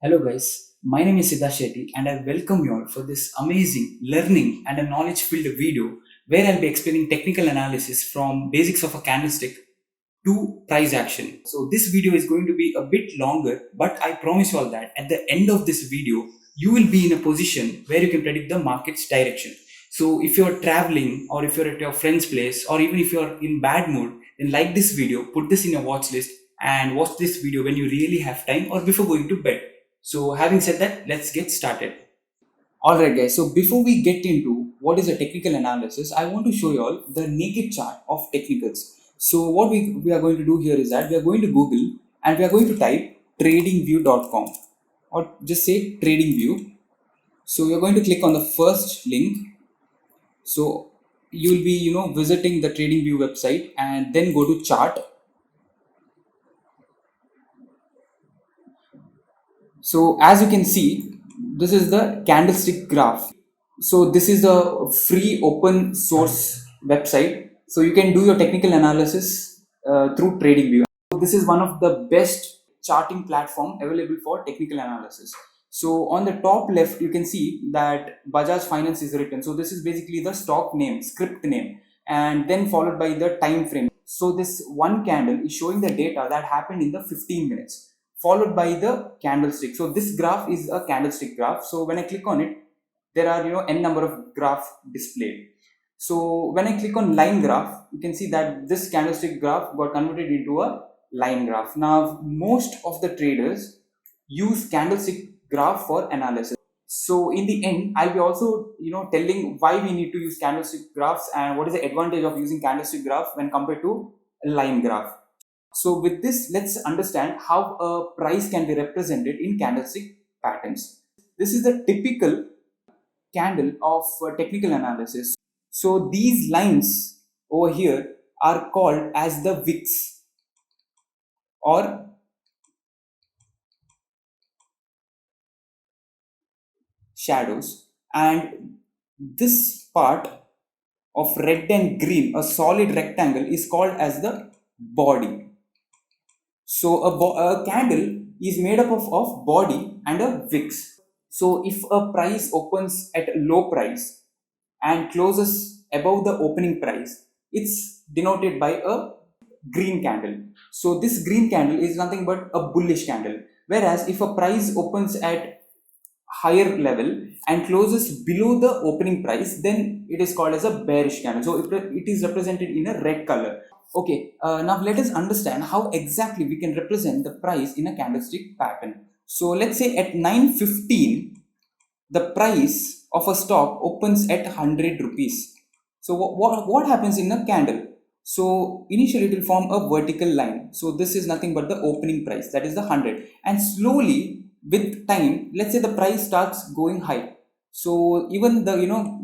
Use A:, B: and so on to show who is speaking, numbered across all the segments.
A: Hello guys, my name is Siddarth Shetty and I welcome you all for this amazing learning and a knowledge filled video where I'll be explaining technical analysis from basics of a candlestick to price action. So this video is going to be a bit longer, but I promise you all that at the end of this video, you will be in a position where you can predict the market's direction. So if you're traveling or if you're at your friend's place or even if you're in bad mood, then like this video, put this in your watch list and watch this video when you really have time or before going to bed. So having said that, let's get started. Alright guys, so before we get into what is a technical analysis, I want to show you all the naked chart of technicals. So what we are going to do here is that we are going to Google and we are going to type tradingview.com or just say Tradingview. So you're going to click on the first link. So you'll be visiting the Tradingview website and then go to chart. So as you can see, this is the candlestick graph. So this is a free open source website. So you can do your technical analysis through TradingView. So this is one of the best charting platform available for technical analysis. So on the top left, you can see that Bajaj Finance is written. So this is basically the stock name, script name, and then followed by the time frame. So this one candle is showing the data that happened in the 15 minutes, followed by the candlestick. So this graph is a candlestick graph. So when I click on it, there are n number of graphs displayed. So when I click on line graph, you can see that this candlestick graph got converted into a line graph. Now most of the traders use candlestick graph for analysis. So in the end, I'll be also telling why we need to use candlestick graphs and what is the advantage of using candlestick graph when compared to a line graph. So with this, let's understand how a price can be represented in candlestick patterns. This is the typical candle of technical analysis. So these lines over here are called as the wicks or shadows, and this part of red and green, a solid rectangle, is called as the body. So a candle is made up of body and a wicks. So if a price opens at a low price and closes above the opening price, it's denoted by a green candle. So this green candle is nothing but a bullish candle. Whereas if a price opens at higher level and closes below the opening price, then it is called as a bearish candle. So it is represented in a red color. Okay, now let us understand how exactly we can represent the price in a candlestick pattern. So let's say at 9:15, the price of a stock opens at 100 rupees. So what happens in a candle? So initially it will form a vertical line. So this is nothing but the opening price, that is the 100. And slowly with time, let's say the price starts going high. So even the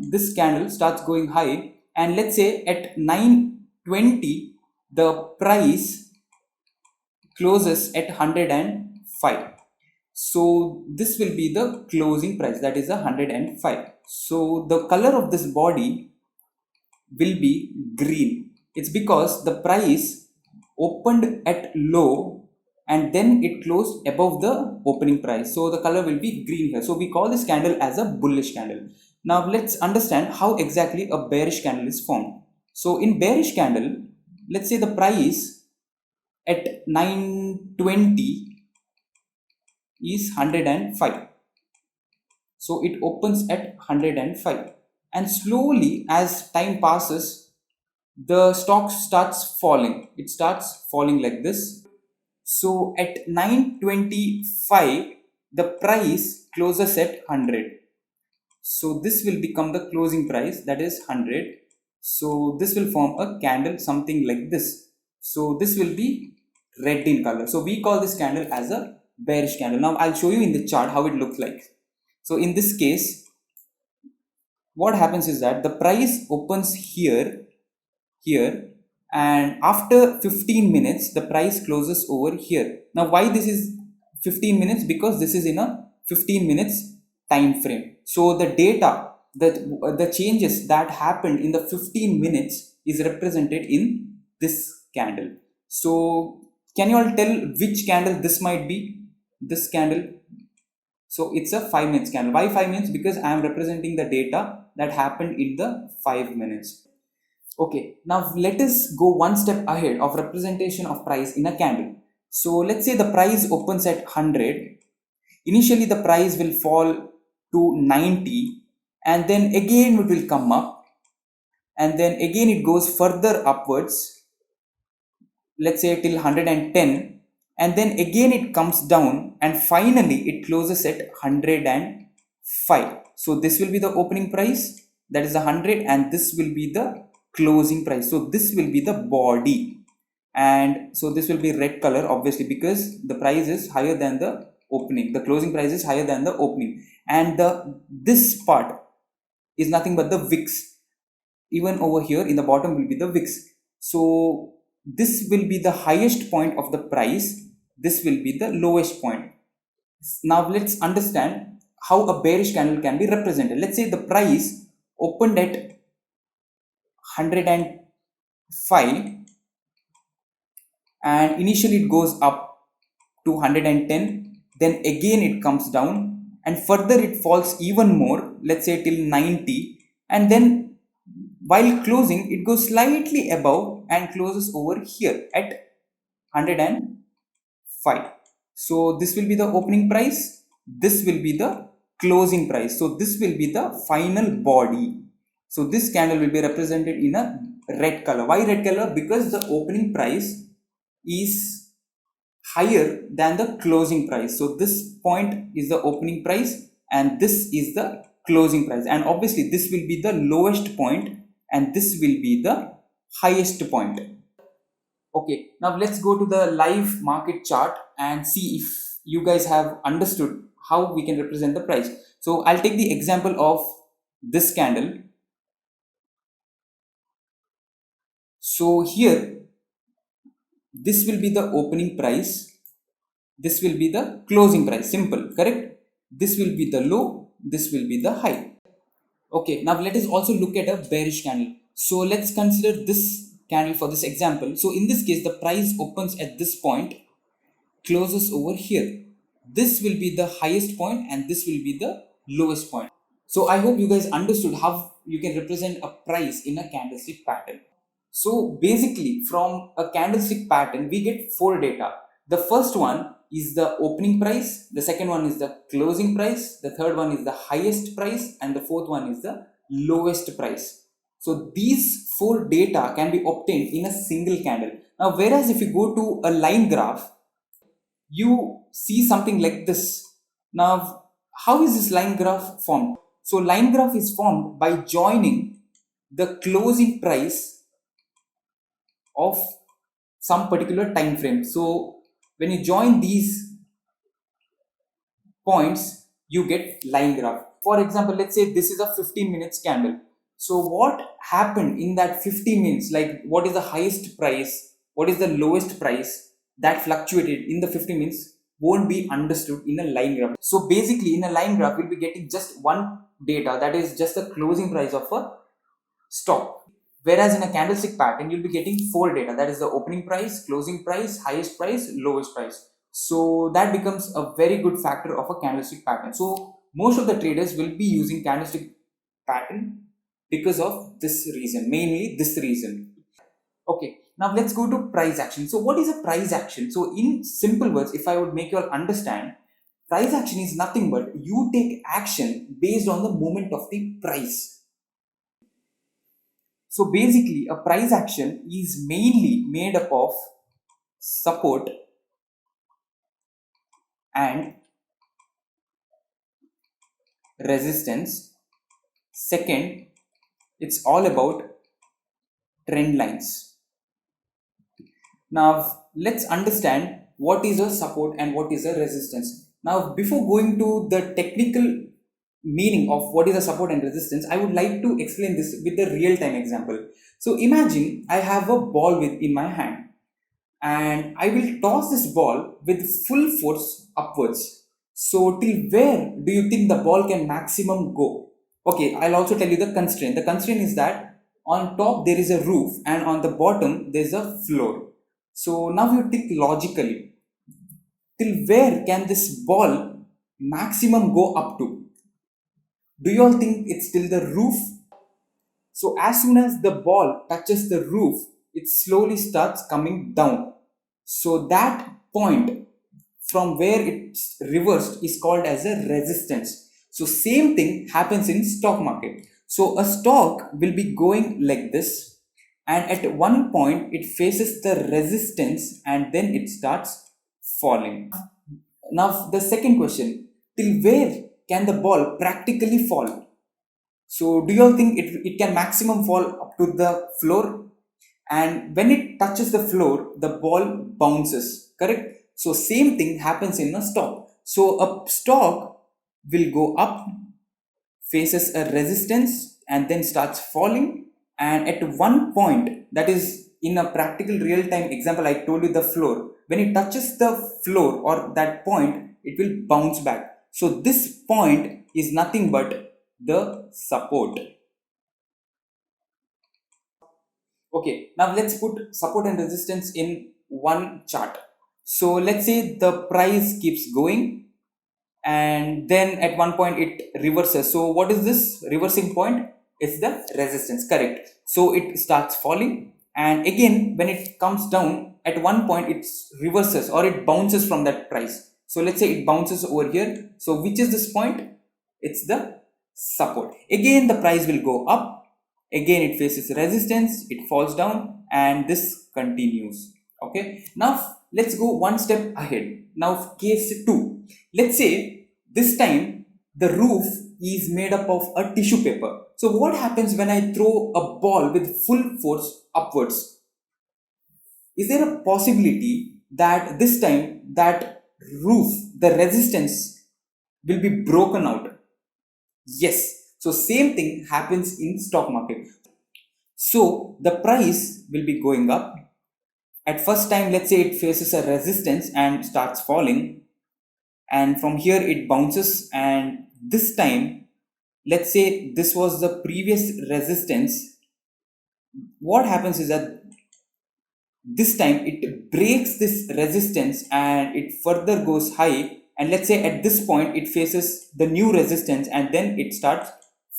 A: this candle starts going high, and let's say at 9:20 the price closes at 105. So this will be the closing price, that is 105. So the color of this body will be green. It's because the price opened at low and then it closed above the opening price. So the color will be green here. So we call this candle as a bullish candle. Now let's understand how exactly a bearish candle is formed. So in bearish candle, let's say the price at 9:20 is 105. So it opens at 105, and slowly as time passes, the stock starts falling. It starts falling like this. So at 9:25, the price closes at 100. So this will become the closing price, that is 100. So this will form a candle something like this. So this will be red in color. So we call this candle as a bearish candle. Now I'll show you in the chart how it looks like. So in this case, what happens is that the price opens here, and after 15 minutes, the price closes over here. Now why this is 15 minutes? Because this is in a 15 minutes time frame. So the data, the changes that happened in the 15 minutes is represented in this candle. So can you all tell which candle this might be? This candle. So it's a 5 minutes candle. Why 5 minutes? Because I am representing the data that happened in the 5 minutes. Okay, now let us go one step ahead of representation of price in a candle. So let's say the price opens at 100. Initially the price will fall to 90, and then again it will come up, and then again it goes further upwards, let's say till 110, and then again it comes down, and finally it closes at 105. So this will be the opening price, that is 100, and this will be the closing price. So this will be the body, and so this will be red color, obviously, because the price is higher than the opening. The closing price is higher than the opening, and this part is nothing but the wicks. Even over here in the bottom will be the wicks. So this will be the highest point of the price, this will be the lowest point. Now let's understand how a bearish candle can be represented. Let's say the price opened at 105, and initially it goes up to 110, then again it comes down, and further it falls even more, let's say till 90, and then while closing it goes slightly above and closes over here at 105. So this will be the opening price, this will be the closing price, so this will be the final body. So this candle will be represented in a red color. Why red color? Because the opening price is higher than the closing price. So this point is the opening price and this is the closing price, and obviously this will be the lowest point and this will be the highest point. Okay, now let's go to the live market chart and see if you guys have understood how we can represent the price. So I'll take the example of this candle. So here this will be the opening price, this will be the closing price, simple, correct? This will be the low, this will be the high. Okay, now let us also look at a bearish candle. So let's consider this candle for this example. So in this case the price opens at this point, closes over here. This will be the highest point and this will be the lowest point. So I hope you guys understood how you can represent a price in a candlestick pattern. So basically from a candlestick pattern we get 4 data. The first one is the opening price, the second one is the closing price, the third one is the highest price, and the fourth one is the lowest price. So these 4 data can be obtained in a single candle. Now whereas if you go to a line graph, you see something like this. Now how is this line graph formed? So line graph is formed by joining the closing price of some particular time frame. So when you join these points, you get line graph. For example, let's say this is a 15 minutes candle. So what happened in that 15 minutes, like what is the highest price, what is the lowest price that fluctuated in the 15 minutes won't be understood in a line graph. So basically in a line graph we'll be getting just one data, that is just the closing price of a stock. Whereas in a candlestick pattern, you'll be getting 4 data, that is the opening price, closing price, highest price, lowest price. So that becomes a very good factor of a candlestick pattern. So most of the traders will be using candlestick pattern because of this reason, mainly this reason. Okay, now let's go to price action. So what is a price action? So in simple words, if I would make you all understand, price action is nothing but you take action based on the movement of the price. So basically a price action is mainly made up of support and resistance. Second, it's all about trend lines. Now let's understand what is a support and what is a resistance. Now before going to the technical meaning of what is a support and resistance, I would like to explain this with a real-time example. So imagine I have a ball in my hand and I will toss this ball with full force upwards. So till where do you think the ball can maximum go? Okay, I'll also tell you the constraint. The constraint is that on top there is a roof and on the bottom there is a floor. So now you think logically, till where can this ball maximum go up to? Do you all think it's till the roof? So as soon as the ball touches the roof, it slowly starts coming down. So that point from where it's reversed is called as a resistance. So same thing happens in stock market. So a stock will be going like this, and at one point it faces the resistance and then it starts falling. Now the second question, till where can the ball practically fall? So do you all think it can maximum fall up to the floor? And when it touches the floor, the ball bounces, correct? So same thing happens in a stock. So a stock will go up, faces a resistance, and then starts falling. And at one point, that is in a practical real-time example, I told you the floor. When it touches the floor or that point, it will bounce back. So this point is nothing but the support. Okay, now let's put support and resistance in one chart. So let's say the price keeps going and then at one point it reverses. So what is this reversing point? It's the resistance, correct? So it starts falling, and again when it comes down at one point it reverses or it bounces from that price. So let's say it bounces over here. So which is this point? It's the support. Again the price will go up, again it faces resistance, it falls down, and this continues. Okay, now let's go one step ahead. Now case 2, let's say this time the roof is made up of a tissue paper. So what happens when I throw a ball with full force upwards? Is there a possibility that this time that roof, the resistance will be broken out? Yes. So same thing happens in stock market. So the price will be going up. At first time, let's say it faces a resistance and starts falling, and from here it bounces, and this time, let's say this was the previous resistance. What happens is that this time it breaks this resistance and it further goes high, and let's say at this point it faces the new resistance and then it starts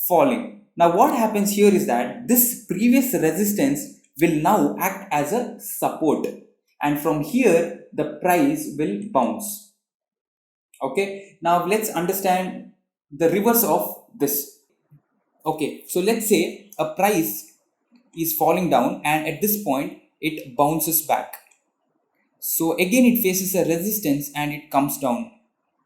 A: falling. Now what happens here is that this previous resistance will now act as a support, and from here the price will bounce. Okay, now let's understand the reverse of this. Okay, so let's say a price is falling down and at this point it bounces back. So again it faces a resistance and it comes down.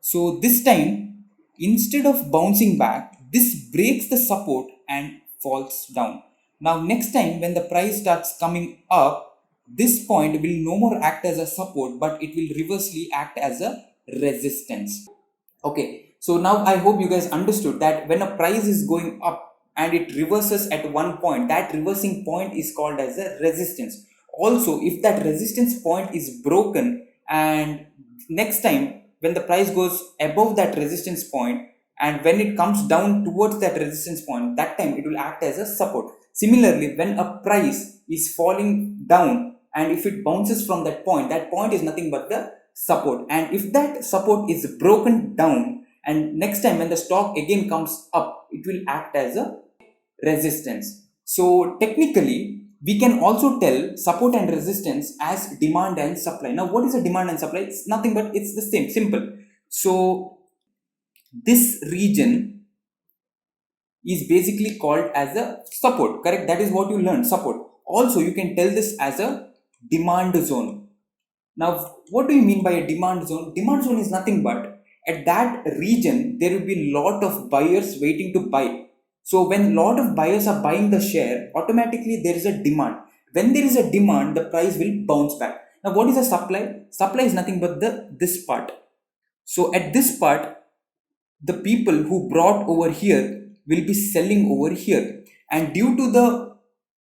A: So this time, instead of bouncing back, this breaks the support and falls down. Now next time when the price starts coming up, this point will no more act as a support, but it will reversely act as a resistance. Okay, so now I hope you guys understood that when a price is going up and it reverses at one point, that reversing point is called as a resistance. Also, if that resistance point is broken and next time when the price goes above that resistance point and when it comes down towards that resistance point, that time it will act as a support. Similarly, when a price is falling down and if it bounces from that point is nothing but the support, and if that support is broken down and next time when the stock again comes up, it will act as a resistance. So technically we can also tell support and resistance as demand and supply. Now what is a demand and supply? It's nothing but it's the same, simple. So this region is basically called as a support, correct? That is what you learned, support. Also you can tell this as a demand zone. Now what do you mean by a demand zone? Demand zone is nothing but at that region there will be lot of buyers waiting to buy. So when lot of buyers are buying the share, automatically there is a demand. When there is a demand, the price will bounce back. Now what is a supply? Supply is nothing but this part. So at this part, the people who brought over here will be selling over here, and due to the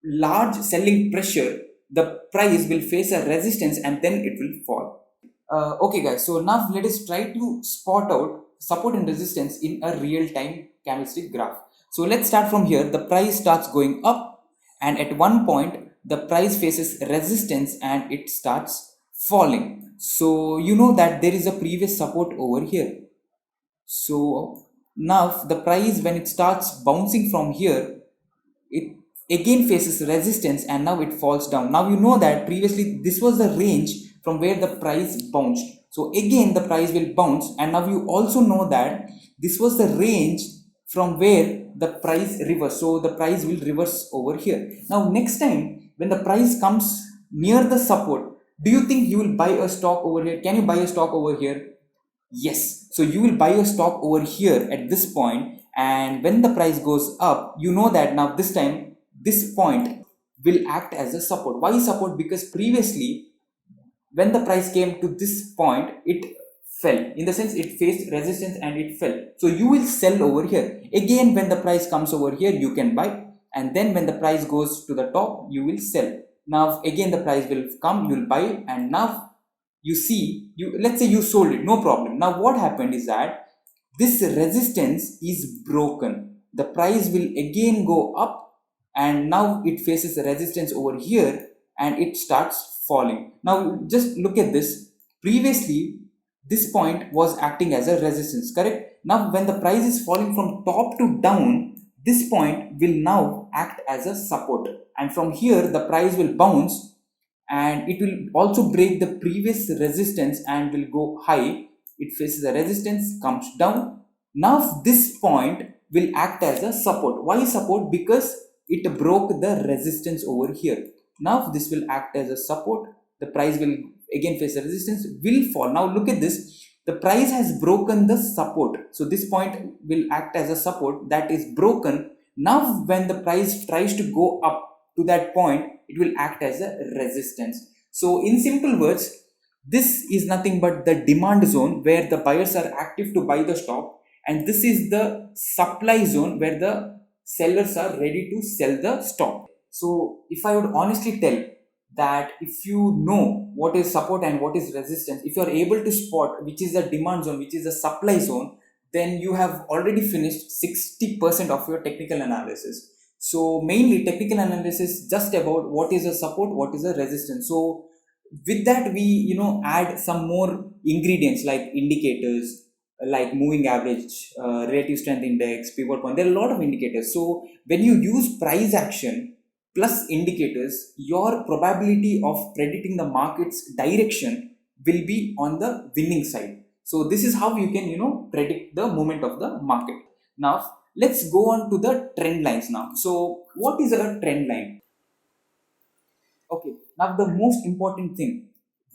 A: large selling pressure, the price will face a resistance and then it will fall. Okay guys, so now let us try to spot out support and resistance in a real-time candlestick graph. So let's start from here. The price starts going up and at one point the price faces resistance and it starts falling. So you know that there is a previous support over here. So now the price, when it starts bouncing from here, it again faces resistance and now it falls down. Now you know that previously this was the range from where the price bounced. So again the price will bounce, and now you also know that this was the range from where the price reverse. So the price will reverse over here. Now next time when the price comes near the support, do you think you will buy a stock over here? Can you buy a stock over here? Yes. So you will buy a stock over here at this point, and when the price goes up, you know that now this time this point will act as a support. Why support? Because previously when the price came to this point, it fell. In the sense, it faced resistance and it fell. So you will sell over here. Again, when the price comes over here, you can buy, and then when the price goes to the top, you will sell. Now again the price will come, you will buy, and now you see, let's say you sold it, no problem. Now what happened is that this resistance is broken. The price will again go up, and now it faces the resistance over here and it starts falling. Now just look at this. Previously this point was acting as a resistance, correct? Now when the price is falling from top to down, this point will now act as a support, and from here the price will bounce, and it will also break the previous resistance and will go high. It faces a resistance, comes down. Now this point will act as a support. Why support? Because it broke the resistance over here. Now this will act as a support. The price will again face a resistance, will fall. Now look at this. The price has broken the support. So this point will act as a support that is broken. Now when the price tries to go up to that point, it will act as a resistance. So in simple words, this is nothing but the demand zone where the buyers are active to buy the stock, and this is the supply zone where the sellers are ready to sell the stock. So if I would honestly tell that if you know what is support and what is resistance, if you are able to spot which is the demand zone, which is the supply zone, then you have already finished 60% of your technical analysis. So mainly technical analysis just about what is a support, what is a resistance. So with that we add some more ingredients like indicators, like moving average, relative strength index, pivot point. There are a lot of indicators. So when you use price action plus indicators, your probability of predicting the market's direction will be on the winning side. So this is how you can predict the movement of the market. Now let's go on to the trend lines now. So what is a trend line? Okay, now the most important thing,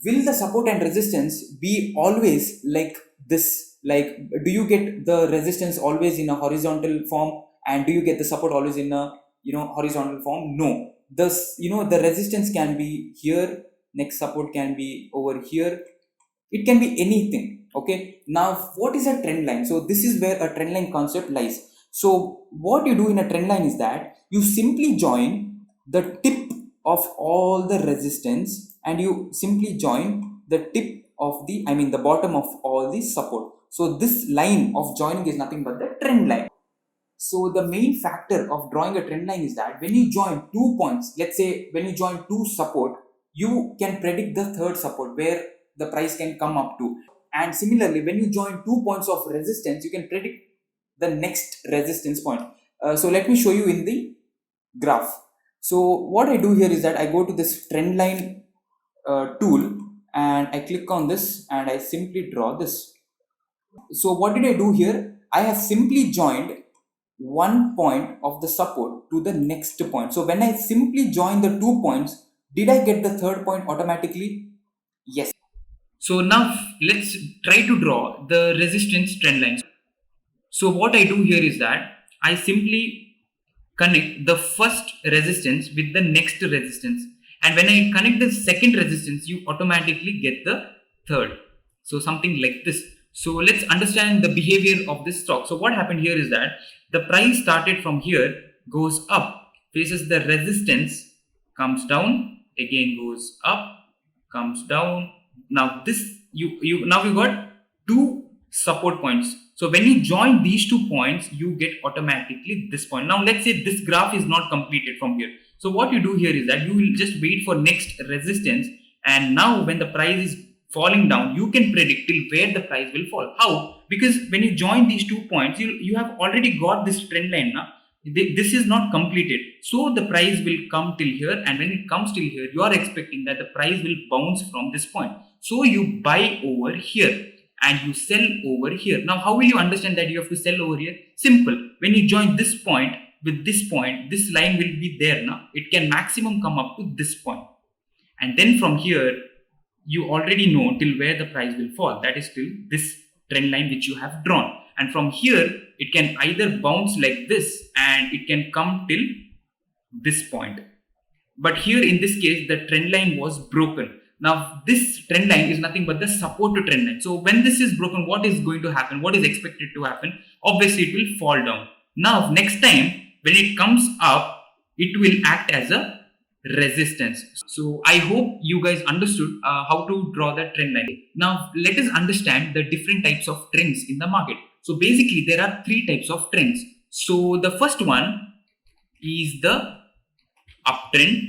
A: will the support and resistance be always like this? Like, do you get the resistance always in a horizontal form, and do you get the support always in a horizontal form? No. Thus, the resistance can be here, next support can be over here. It can be anything. Okay. Now, what is a trend line? So this is where a trend line concept lies. So what you do in a trend line is that you simply join the tip of all the resistance, and you simply join the tip of the bottom of all the support. So this line of joining is nothing but the trend line. So the main factor of drawing a trend line is that when you join 2 points, let's say when you join 2 support, you can predict the third support where the price can come up to. And similarly, when you join 2 points of resistance, you can predict the next resistance point. So let me show you in the graph. So what I do here is that I go to this trend line tool, and I click on this and I simply draw this. So what did I do here? I have simply joined one point of the support to the next point. So when I simply join the 2 points, did I get the third point automatically? Yes. So now let's try to draw the resistance trend line. So what I do here is that I simply connect the first resistance with the next resistance, and when I connect the second resistance, you automatically get the third. So something like this. So let's understand the behavior of this stock. So what happened here is that the price started from here, goes up, faces the resistance, comes down, again goes up, comes down. Now this you got 2 support points. So when you join these 2 points, you get automatically this point. Now let's say this graph is not completed from here. So what you do here is that you will just wait for next resistance, and now when the price is
B: falling down, you can predict till where the price will fall. How? Because when you join these 2 points, you have already got this trend line now. This is not completed, so the price will come till here, and when it comes till here, you are expecting that the price will bounce from this point. So you buy over here and you sell over here. Now how will you understand that you have to sell over here? Simple. When you join this point with this point, this line will be there now. It can maximum come up to this point, and then from here you already know till where the price will fall. That is till this trend line which you have drawn, and from here it can either bounce like this and it can come till this point. But here in this case the trend line was broken. Now this trend line is nothing but the support to trend line. So when this is broken, what is going to happen? What is expected to happen? Obviously it will fall down. Now next time when it comes up, it will act as a resistance. So I hope you guys understood how to draw the trend line. Now let us understand the different types of trends in the market. So basically there are 3 types of trends. So the first one is the uptrend.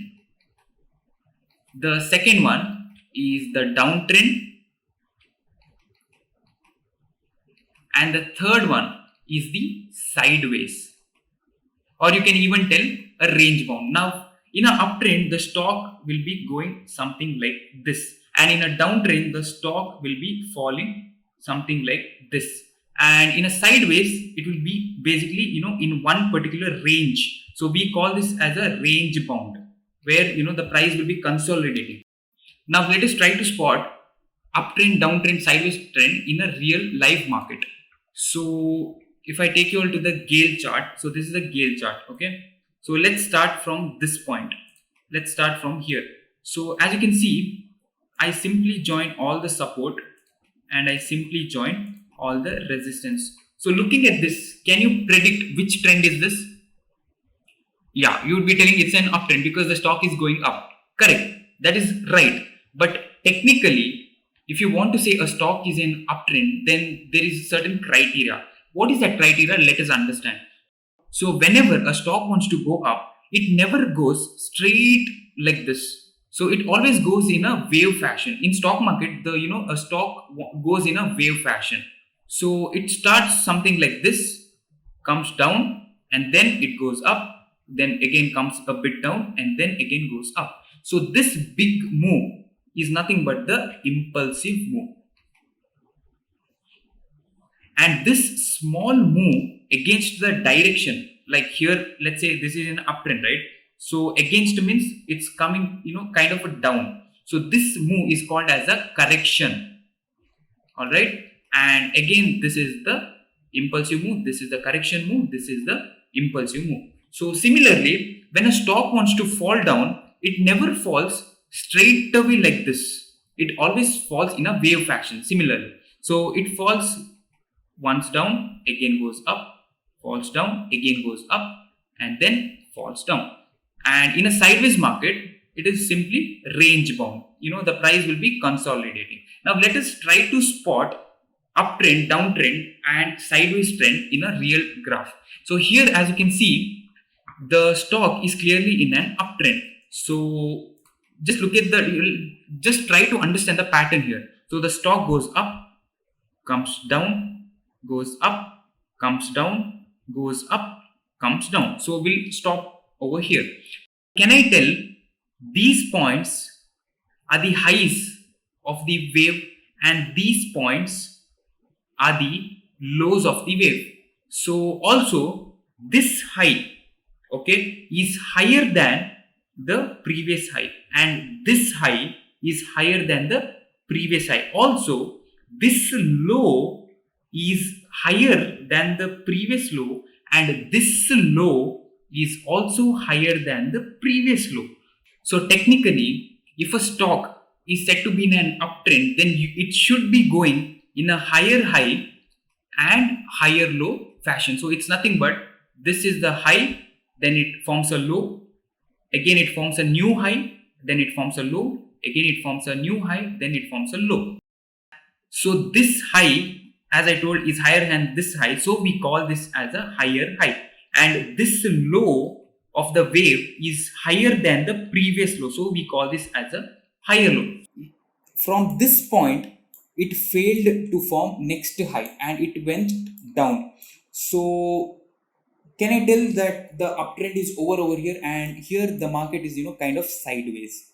B: The second one is the downtrend, and the third one is the sideways, or you can even tell a range bound. Now in an uptrend the stock will be going something like this, and in a downtrend the stock will be falling something like this, and in a sideways it will be basically in one particular range. So we call this as a range bound, where the price will be consolidating. Now let us try to spot uptrend, downtrend, sideways trend in a real live market. So if I take you all to the Gale chart, so this is a Gale chart, okay? So let's start from this point. Let's start from here. So as you can see, I simply join all the support and I simply join all the resistance. So looking at this, can you predict which trend is this? Yeah, you would be telling it's an uptrend because the stock is going up. Correct. That is right. But technically, if you want to say a stock is an uptrend, then there is a certain criteria. What is that criteria? Let us understand. So whenever a stock wants to go up, it never goes straight like this. So it always goes in a wave fashion. In stock market, a stock goes in a wave fashion. So it starts something like this, comes down, and then it goes up, then again comes a bit down, and then again goes up. So this big move is nothing but the impulsive move. And this small move against the direction, like here, let's say this is an uptrend, right? So against means it's coming, kind of a down. So this move is called as a correction. All right. And again, this is the impulsive move. This is the correction move. This is the impulsive move. So similarly, when a stock wants to fall down, it never falls straight away like this. It always falls in a wave fashion. Similarly, so it falls once down, again goes up, falls down, again goes up, and then falls down. And in a sideways market, it is simply range bound. The price will be consolidating. Now let us try to spot uptrend, downtrend, and sideways trend in a real graph. So here, as you can see, the stock is clearly in an uptrend. So just look at just try to understand the pattern here. So the stock goes up, comes down, goes up, comes down, goes up, comes down. So we'll stop over here. Can I tell these points are the highs of the wave and these points are the lows of the wave? So also this high, okay, is higher than the previous high, and this high is higher than the previous high. Also this low is higher than the previous low, and this low is also higher than the previous low. So technically, if a stock is said to be in an uptrend, then it should be going in a higher high and higher low fashion. So it's nothing but this is the high, then it forms a low, again it forms a new high, then it forms a low, again it forms a new high, then it forms a low. So this high, as I told, is higher than this high, so we call this as a higher high, and this low of the wave is higher than the previous low, so we call this as a higher low.
A: from this point it failed to form next high and it went down. So can I tell that the uptrend is over here, and here the market is kind of sideways.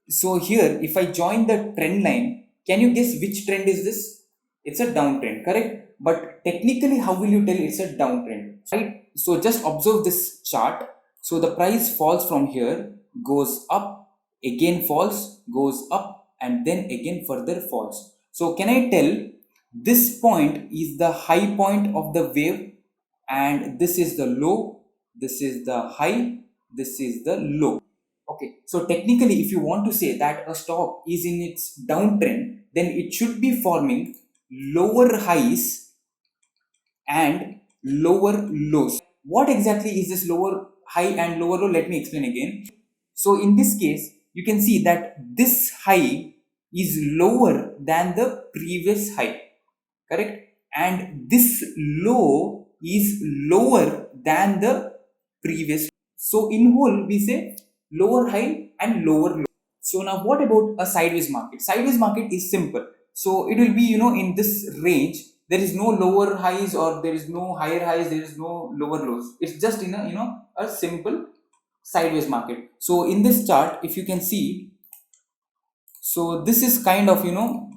A: So here if I join the trend line, can you guess which trend is this? It's a downtrend, correct? But technically how will you tell it's a downtrend, right? So just observe this chart. So the price falls from here, goes up, again falls, goes up, and then again further falls. So can I tell this point is the high point of the wave, and this is the low, this is the high, this is the low. Okay, so technically if you want to say that a stock is in its downtrend, then it should be forming lower highs and lower lows. What exactly is this lower high and lower low? Let me explain again. So in this case, you can see that this high is lower than the previous high, correct? And this low is lower than the previous. So in whole we say lower high and lower low. So now what about a sideways market? Sideways market is simple. So it will be in this range. There is no lower highs or there is no higher highs, there is no lower lows. It's just in a a simple sideways market. So in this chart if you can see, so this is kind of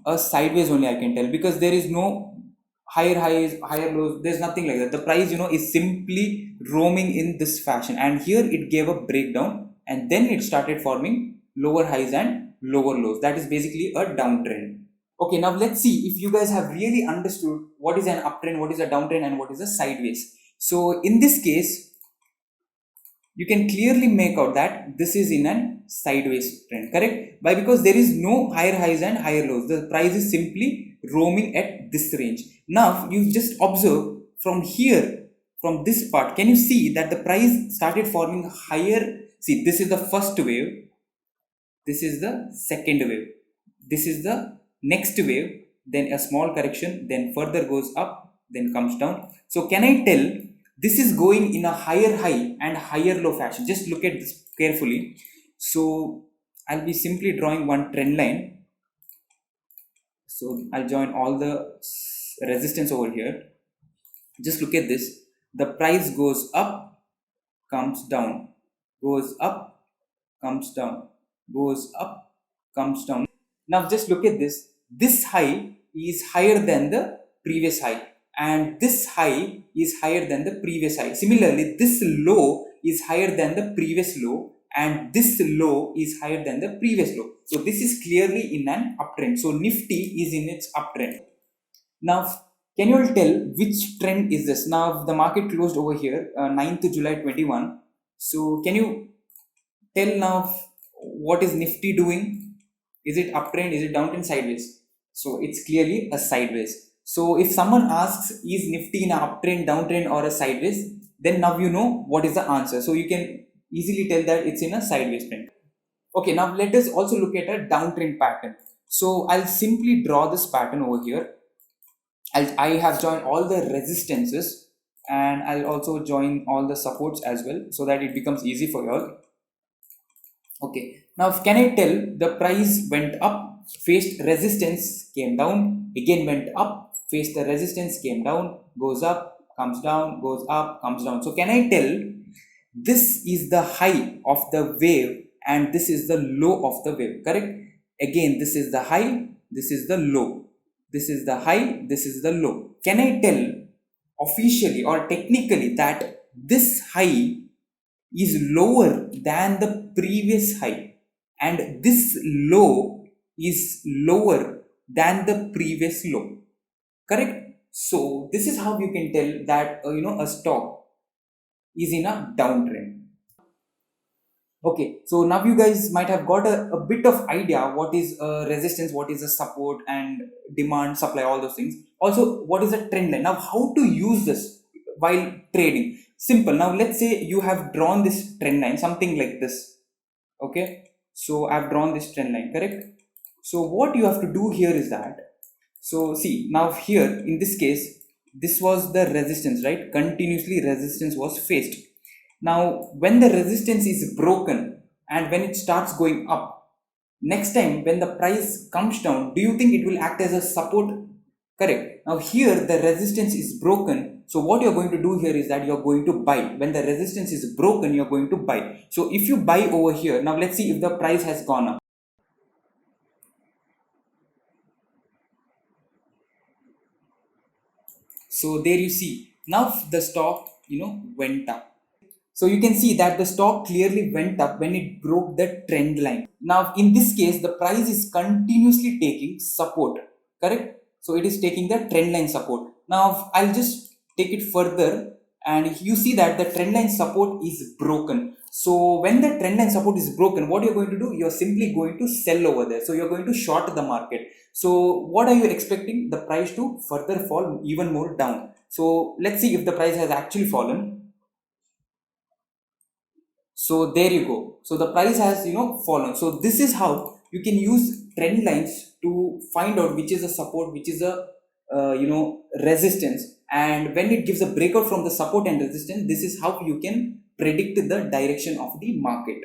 A: a sideways only, I can tell, because there is no higher highs, higher lows, there's nothing like that. The price is simply roaming in this fashion, and here it gave a breakdown and then it started forming lower highs and lower lows. That is basically a downtrend. Okay, now let's see if you guys have really understood what is an uptrend, what is a downtrend, and what is a sideways. So in this case you can clearly make out that this is in an sideways trend, correct? Why? Because there is no higher highs and higher lows. The price is simply roaming at this range. Now you just observe from here, from this part, can you see that the price started forming higher? See, this is the first wave, this is the second wave, this is the next wave, then a small correction, then further goes up, then comes down. So can I tell this is going in a higher high and higher low fashion? Just look at this carefully. So I'll be simply drawing one trend line. So I'll join all the resistance over here. Just look at this. The price goes up, comes down, goes up, comes down, goes up, comes down. Now just look at this. This high is higher than the previous high, and this high is higher than the previous high. Similarly, this low is higher than the previous low, and this low is higher than the previous low. So this is clearly in an uptrend. So Nifty is in its uptrend. Now can you all tell which trend is this? Now the market closed over here 9th July 21. So can you tell now what is Nifty doing? Is it uptrend, is it downtrend, sideways? So it's clearly a sideways. So if someone asks is Nifty in an uptrend, downtrend, or a sideways, then now you know what is the answer. So you can easily tell that it's in a sideways trend. Okay, now let us also look at a downtrend pattern. So I'll simply draw this pattern over here. I have joined all the resistances, and I'll also join all the supports as well, so that it becomes easy for you all. Okay, now can I tell the price went up, faced resistance, came down, again went up, faced the resistance, came down, goes up, comes down, goes up, comes down. So can I tell this is the high of the wave and this is the low of the wave, correct? Again, this is the high, this is the low, this is the high, this is the low. Can I tell officially or technically that this high is lower than the previous high and this low is lower than the previous low, correct? So this is how you can tell that a stock is in a downtrend. Okay, so now you guys might have got a bit of idea what is a resistance, what is a support, and demand, supply, all those things. Also, what is a trend line? Now, how to use this while trading? Simple. Now, let's say you have drawn this trend line, something like this. Okay, so I've drawn this trend line, correct? So what you have to do here is that, so see, now here in this case, this was the resistance, right? Continuously resistance was faced. Now when the resistance is broken and when it starts going up, next time when the price comes down, do you think it will act as a support? Correct. Now here the resistance is broken. So what you're going to do here is that you're going to buy. When the resistance is broken, you're going to buy. So if you buy over here, now let's see if the price has gone up. So there you see, now the stock, went up. So you can see that the stock clearly went up when it broke the trend line. Now in this case, the price is continuously taking support, correct? So it is taking the trend line support. Now I'll just take it further, and you see that the trend line support is broken. So when the trend line support is broken, what you're going to do? You're simply going to sell over there. So you're going to short the market. So what are you expecting? The price to further fall even more down. So let's see if the price has actually fallen. So there you go. So the price has fallen. So this is how you can use trend lines to find out which is a support, which is a resistance, and when it gives a breakout from the support and resistance, this is how you can predict the direction of the market.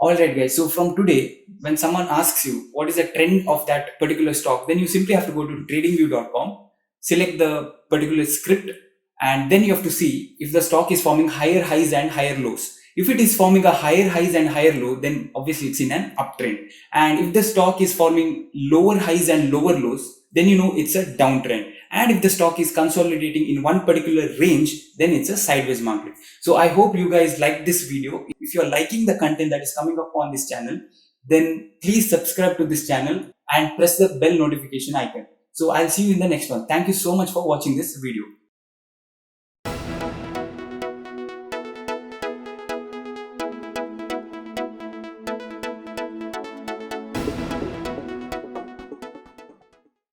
A: Alright guys, so from today, when someone asks you what is the trend of that particular stock, then you simply have to go to tradingview.com, select the particular script, and then you have to see if the stock is forming higher highs and higher lows. If it is forming a higher highs and higher low, then obviously it's in an uptrend. And if the stock is forming lower highs and lower lows, then it's a downtrend. And if the stock is consolidating in one particular range, then it's a sideways market. So I hope you guys like this video. If you're liking the content that is coming up on this channel, then please subscribe to this channel and press the bell notification icon. So I'll see you in the next one. Thank you so much for watching this video.